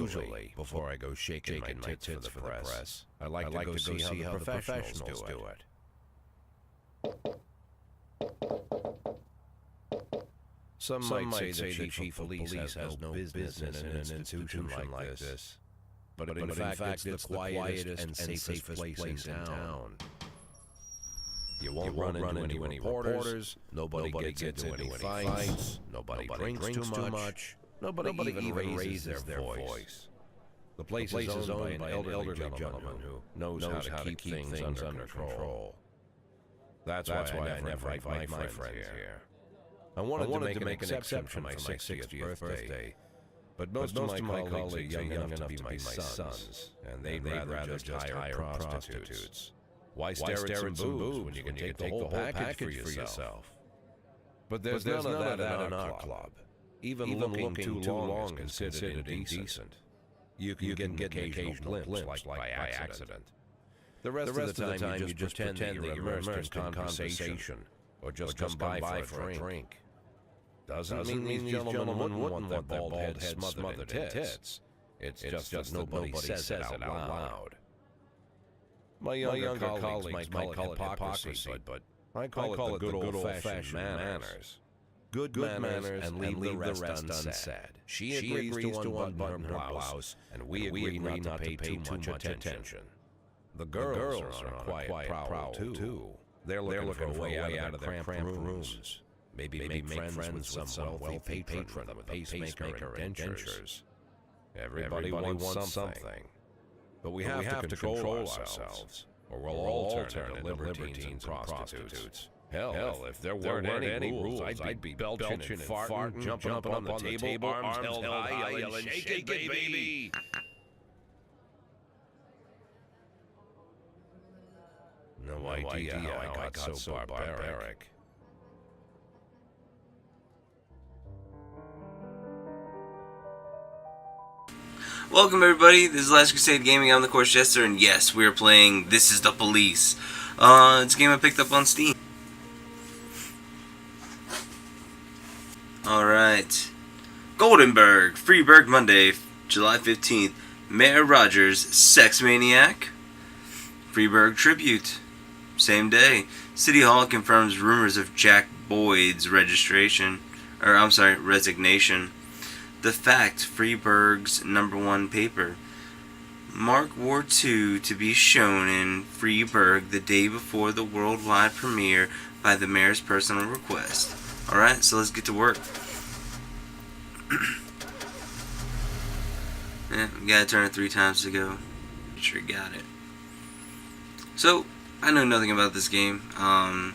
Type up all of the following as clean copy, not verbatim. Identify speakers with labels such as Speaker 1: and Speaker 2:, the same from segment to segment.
Speaker 1: Usually, before I go shaking my tits for the press, I like to go see how the professionals do it. Some might say the chief of police has no business in an institution like this, but in fact it's the quietest and safest place in town. You won't run into any reporters, nobody gets into any fights, nobody drinks too much, nobody even raises their voice. The place is owned by an elderly gentleman who knows how to keep things under control. That's why I never invite my friends here. I wanted to make an exception for my 60th birthday, but most of my colleagues are young enough to be my sons, and they'd rather just hire prostitutes. Why stare at some boobs when you can take the whole package for yourself? But there's none of that in our club. Even looking too long is considered indecent. You can get an occasional glimpse, like by accident. The rest of the time you just pretend that you're immersed in conversation, or just come by for a drink. Doesn't mean these gentlemen wouldn't want their bald heads smothered in tits. It's just that nobody says it out loud. My younger colleagues might call it hypocrisy, but I call it the good old-fashioned manners. Good manners and leave the rest unsaid. She agrees to unbutton her blouse, and we agree not to pay too much attention. The girls are on a quiet prowl, too. They're looking for a way out of their cramped rooms. Maybe make friends with some wealthy patron with a pacemaker and dentures. Everybody wants something. But we have to control ourselves, or we'll all turn into libertines and prostitutes. Hell, if there weren't any rules, I'd be belching and farting, jumping up on the table, arms held high, yelling, "Shake it, baby!" No idea how I got so barbaric.
Speaker 2: Welcome everybody, this is Last Crusade Gaming, I'm the Course Jester, and yes, we are playing This Is the Police. It's a game I picked up on Steam. Alright. Goldenberg, Freeburg Monday, July 15th. Mayor Rogers, Sex Maniac. Freeburg Tribute, same day. City Hall confirms rumors of Jack Boyd's resignation. The Fact, Freeburg's #1 paper. Mark War II to be shown in Freeburg the day before the worldwide premiere by the mayor's personal request. Alright, so let's get to work. Yeah, we gotta turn it 3 times to go. Sure got it. So, I know nothing about this game. I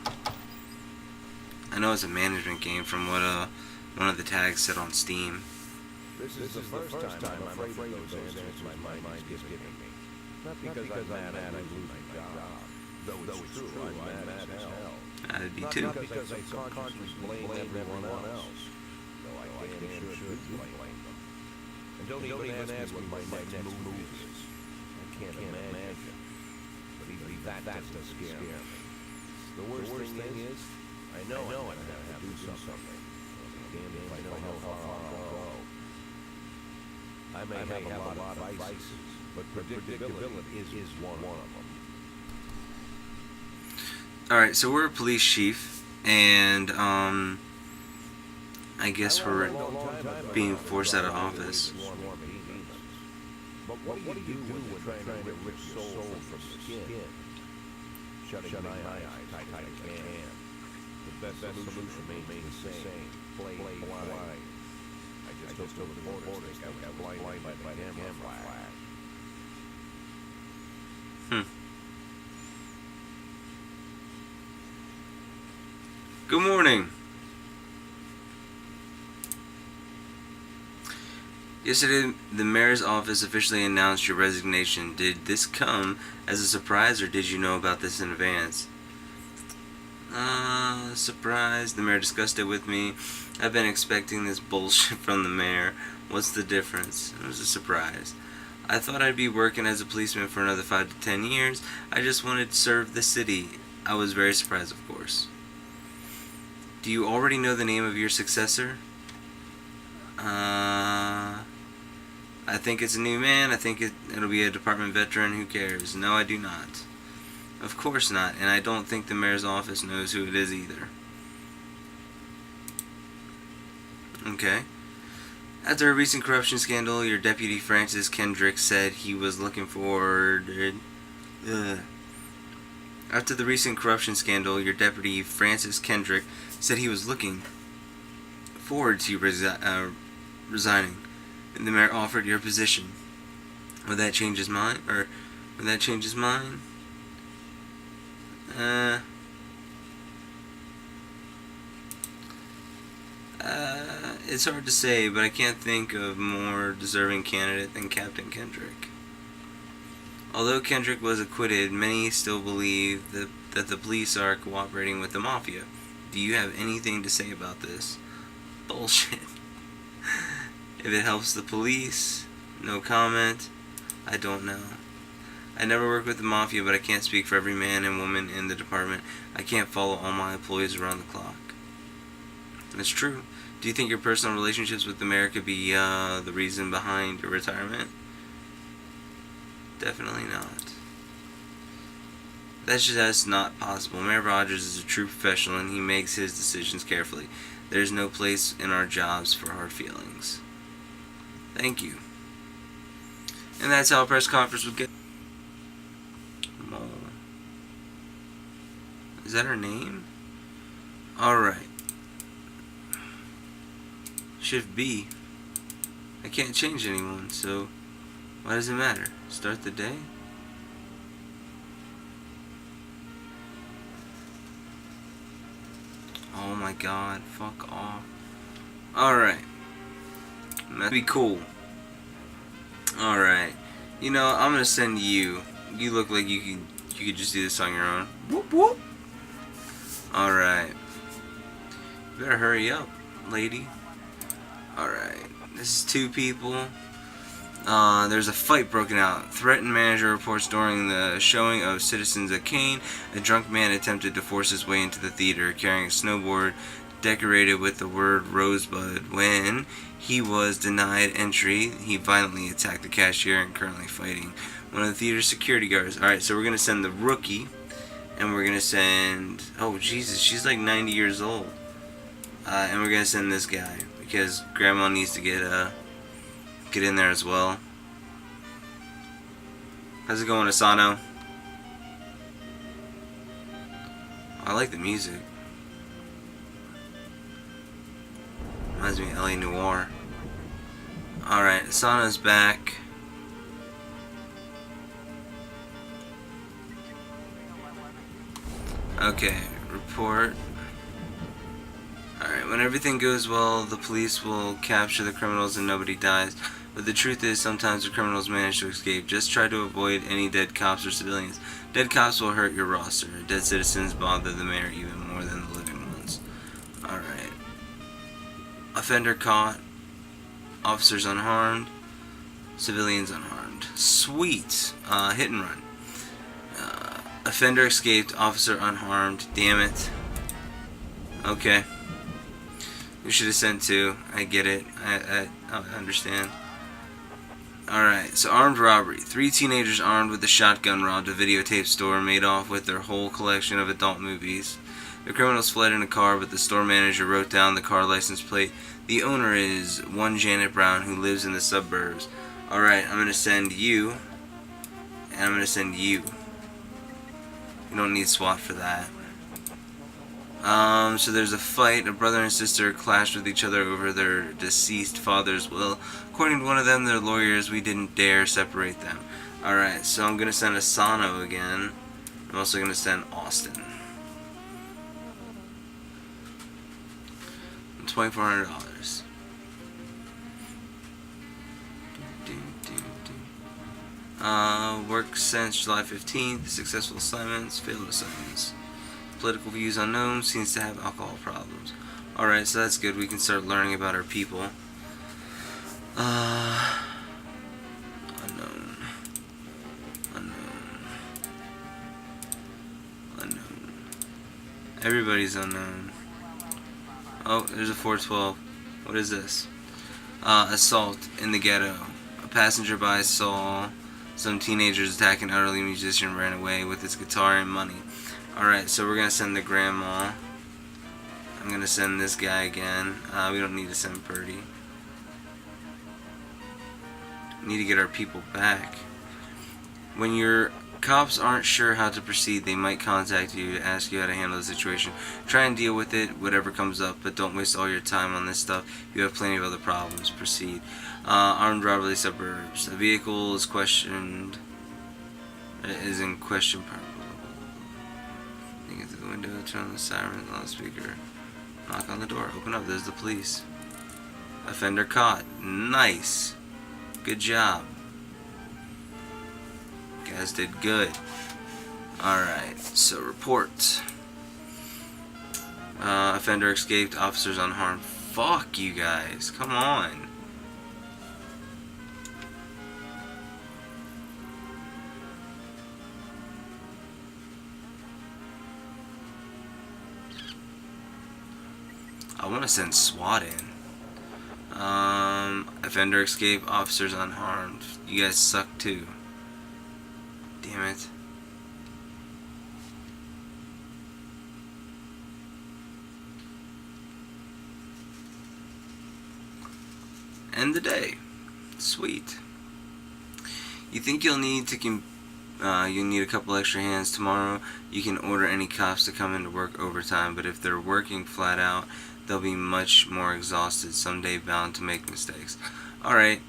Speaker 2: know it's a management game from what one of the tags said on Steam.
Speaker 1: This is the first time I'm afraid of those answers my mind is giving me. Not because I'm mad I lose my job. Though it's true, I'm mad as hell.
Speaker 2: I'd be too.
Speaker 1: Not because I subconsciously blame everyone else. Though I can and should blame them. And don't even ask me what my next move is. I can't imagine. But even that doesn't scare me. The worst thing is, I know I'm gonna have to do something. Damn if I know how far I'll go. I may have a lot of vices, but predictability is one of them.
Speaker 2: Alright, so we're a police chief, and I guess we're being forced out of office.
Speaker 1: But what do you do when you're trying to rip rich soul from skin? Shutting my eyes tight as I can. The best solution remains the same. Play blind. I just took the borders and got blinded by the camera flash.
Speaker 2: Good morning. Yesterday, the mayor's office officially announced your resignation. Did this come as a surprise, or did you know about this in advance? Surprise. The mayor discussed it with me. I've been expecting this bullshit from the mayor. What's the difference? It was a surprise. I thought I'd be working as a policeman for another 5 to 10 years. I just wanted to serve the city. I was very surprised, of course. Do you already know the name of your successor? I I think it's a new man. I think it'll be a department veteran. Who cares? No, I do not. Of course not. And I don't think the mayor's office knows who it is either. Okay. After a recent corruption scandal, your deputy Francis Kendrick said he was looking forward. After the recent corruption scandal, your deputy Francis Kendrick said he was looking forward to resigning, and the mayor offered your position. Would that change his mind? Or would that change his mind? It's hard to say, but I can't think of a more deserving candidate than Captain Kendrick. Although Kendrick was acquitted, many still believe that the police are cooperating with the mafia. Do you have anything to say about this? Bullshit. If it helps the police, no comment. I don't know. I never worked with the mafia, but I can't speak for every man and woman in the department. I can't follow all my employees around the clock. That's true. Do you think your personal relationships with the mayor could be the reason behind your retirement? Definitely not. That's just not possible. Mayor Rogers is a true professional and he makes his decisions carefully. There's no place in our jobs for hard feelings. Thank you. And that's how a press conference would get. Mole. Is that her name? Alright. Shift B. I can't change anyone, so why does it matter? Start the day? Oh my god, fuck off. Alright. That'd be cool. Alright. You know, I'm gonna send you. You look like you could just do this on your own. Whoop whoop. Alright. You better hurry up, lady. Alright. This is two people. There's a fight broken out. Threatened manager reports during the showing of Citizens of Kane, a drunk man attempted to force his way into the theater carrying a snowboard decorated with the word Rosebud. When he was denied entry, he violently attacked the cashier and currently fighting one of the theater's security guards. Alright, so we're going to send the rookie, and we're going to send... Oh, Jesus, she's like 90 years old. And we're going to send this guy, because Grandma needs to get in there as well. How's it going, Asano? I like the music. Reminds me of LA Noire. Alright, Asano's back. Okay, report. Alright, when everything goes well, the police will capture the criminals and nobody dies. But the truth is, sometimes the criminals manage to escape. Just try to avoid any dead cops or civilians. Dead cops will hurt your roster. Dead citizens bother the mayor even more than the living ones. Alright. Offender caught. Officers unharmed. Civilians unharmed. Sweet. Hit and run. Offender escaped. Officer unharmed. Damn it. Okay. You should have sent two. I get it. I understand. Alright, so armed robbery. 3 teenagers armed with a shotgun robbed a videotape store and made off with their whole collection of adult movies. The criminals fled in a car, but the store manager wrote down the car license plate. The owner is one Janet Brown who lives in the suburbs. Alright, I'm going to send you. And I'm going to send you. You don't need SWAT for that. So there's a fight. A brother and sister clashed with each other over their deceased father's will. According to one of them, their lawyers, we didn't dare separate them. Alright, so I'm going to send Asano again. I'm also going to send Austin. $2,400. Work since July 15th. Successful assignments, failed assignments. Political views unknown, seems to have alcohol problems. Alright, so that's good. We can start learning about our people. Unknown. Everybody's unknown. Oh, there's a 412. What is this? Assault in the ghetto. A passenger by saw some teenagers attacking an elderly musician and ran away with his guitar and money. Alright, so we're going to send the grandma. I'm going to send this guy again. We don't need to send Birdie. Need to get our people back. When your cops aren't sure how to proceed, they might contact you to ask you how to handle the situation. Try and deal with it, whatever comes up, but don't waste all your time on this stuff. You have plenty of other problems. Proceed. Armed robbery suburbs. The vehicle is questioned. Is in question. You get to the window, turn on the siren, loudspeaker. Knock on the door. Open up. There's the police. Offender caught. Nice. Good job. You guys did good. Alright, so report. Offender escaped, officers unharmed. Fuck you guys. Come on. I want to send SWAT in. Offender escape, officers unharmed. You guys suck too. Damn it. End the day. Sweet. You think you'll need to you'll need a couple extra hands tomorrow? You can order any cops to come in to work overtime, but if they're working flat out, they'll be much more exhausted, someday bound to make mistakes. Alright,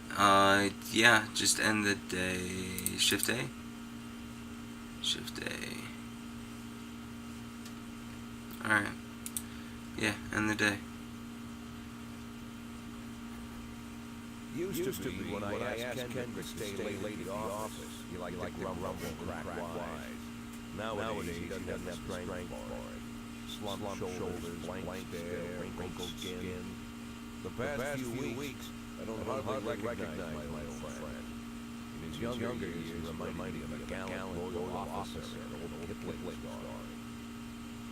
Speaker 2: yeah, just end the day. Shift A? Shift A. Alright. Yeah, end the day.
Speaker 1: Used to be when I asked Kendrick to stay late at the office, he liked to grumble and crack wise. Nowadays, he doesn't have strength for it. Slumped shoulders, blank stare, wrinkled skin. The past few weeks, I don't hardly recognize my old friend. In his younger years, he reminded me of a gallant, loyal officer in an old Kipling story.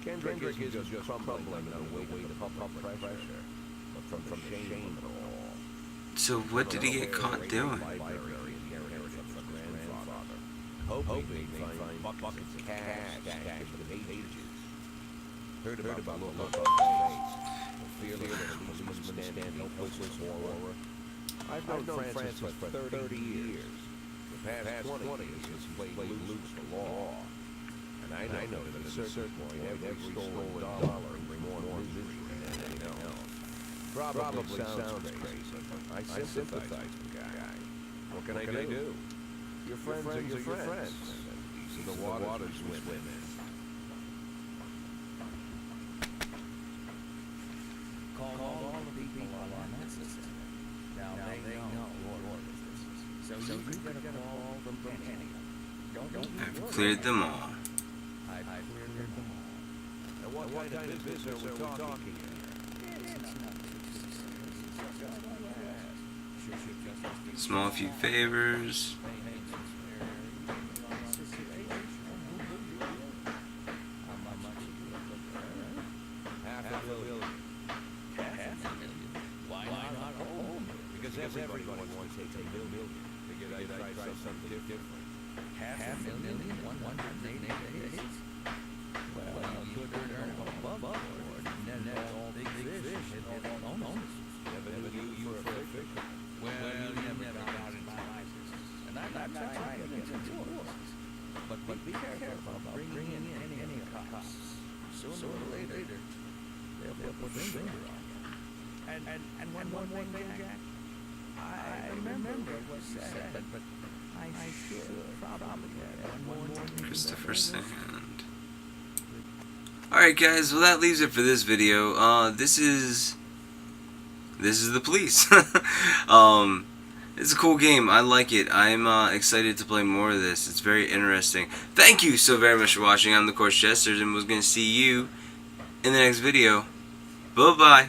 Speaker 1: Kendrick isn't just crumbling under the weight of public pressure, but from the shame of it all.
Speaker 2: So what did he get caught doing?
Speaker 1: Hoping they find buckets of cash stashed in the pages. Heard about the look on his face. The fearless policeman standing helpless horror. I've known Francis for 30 years. The past 20 years he's played loose the law. And I know that at a certain point, every stolen dollar will bring more misery than anything else. Probably sounds crazy, but I sympathize with the guy. What can I do? Your friends are your friends. These are the waters we swim in.
Speaker 3: Call all the people on our system. Now they know what this is. So you can get a call from Kenny.
Speaker 2: I've cleared them all.
Speaker 3: I've cleared them all.
Speaker 1: And what kind of business are we talking here?
Speaker 2: Small few favors.
Speaker 3: Why not home?
Speaker 1: Because everybody wants to take $1 million. They try something different.
Speaker 3: $500,000, 180 days. Well, you could earn above board, and then all big fish hit all bonuses.
Speaker 1: Never knew you for a fisher.
Speaker 3: Well, you never got into my business. And I'm not trying to get into yours. But be careful about bringing in any costs. Sooner or later, they'll put their finger on you. And one thing, Jack, I remember what you said, but I should probably add one more thing.
Speaker 2: Christopher Sand. Alright guys, well that leaves it for this video. This is the police. It's a cool game. I like it. I'm excited to play more of this. It's very interesting. Thank you so very much for watching. I'm the Course Jester, and we're going to see you in the next video. Bye-bye.